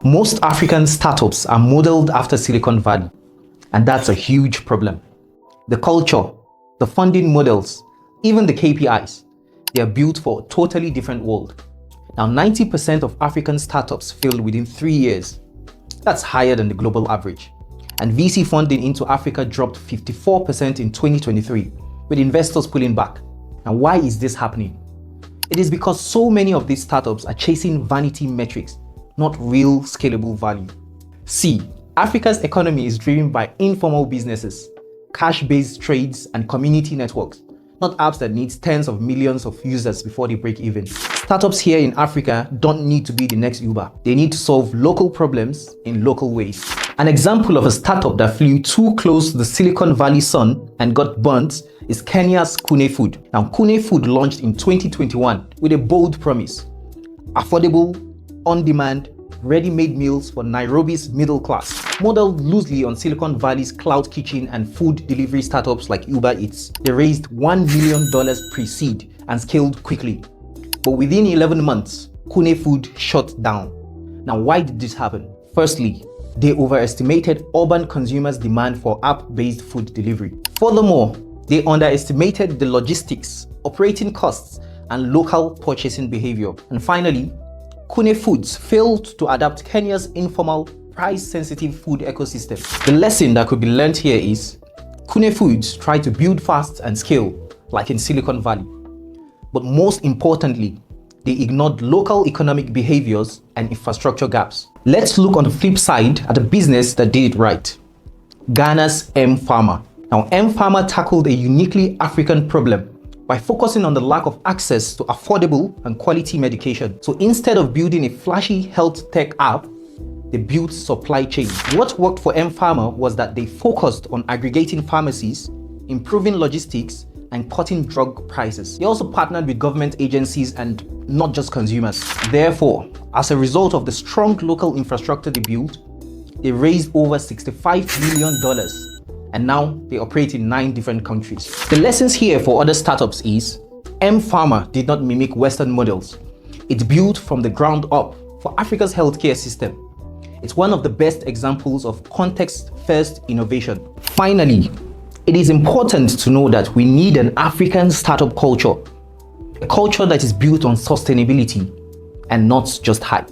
Most African startups are modeled after Silicon Valley, and that's a huge problem. The culture, the funding models, even the KPIs, they are built for a totally different world. Now, 90% of African startups failed within 3 years. That's higher than the global average. And VC funding into Africa dropped 54% in 2023, with investors pulling back. Now, why is this happening? It is because so many of these startups are chasing vanity metrics, not real scalable value. See, Africa's economy is driven by informal businesses, cash-based trades, and community networks, not apps that need tens of millions of users before they break even. Startups here in Africa don't need to be the next Uber. They need to solve local problems in local ways. An example of a startup that flew too close to the Silicon Valley sun and got burnt is Kenya's Kune Food. Now, Kune Food launched in 2021 with a bold promise: affordable, on-demand, ready-made meals for Nairobi's middle class. Modeled loosely on Silicon Valley's cloud kitchen and food delivery startups like Uber Eats, they raised $1 million pre-seed and scaled quickly. But within 11 months, Kune Food shut down. Now, why did this happen? Firstly, they overestimated urban consumers' demand for app-based food delivery. Furthermore, they underestimated the logistics, operating costs, and local purchasing behavior. And finally, Kune Foods failed to adapt Kenya's informal, price-sensitive food ecosystem. The lesson that could be learned here is Kune Foods tried to build fast and scale, like in Silicon Valley. But most importantly, they ignored local economic behaviors and infrastructure gaps. Let's look on the flip side at a business that did it right: Ghana's mPharma. Now, mPharma tackled a uniquely African problem by focusing on the lack of access to affordable and quality medication. So instead of building a flashy health tech app, they built supply chains. What worked for mPharma was that they focused on aggregating pharmacies, improving logistics, and cutting drug prices. They also partnered with government agencies and not just consumers. Therefore, as a result of the strong local infrastructure they built, they raised over $65 million. And now they operate in 9 different countries. The lessons here for other startups is mPharma did not mimic Western models. It built from the ground up for Africa's healthcare system. It's one of the best examples of context-first innovation. Finally, it is important to know that we need an African startup culture, a culture that is built on sustainability and not just hype.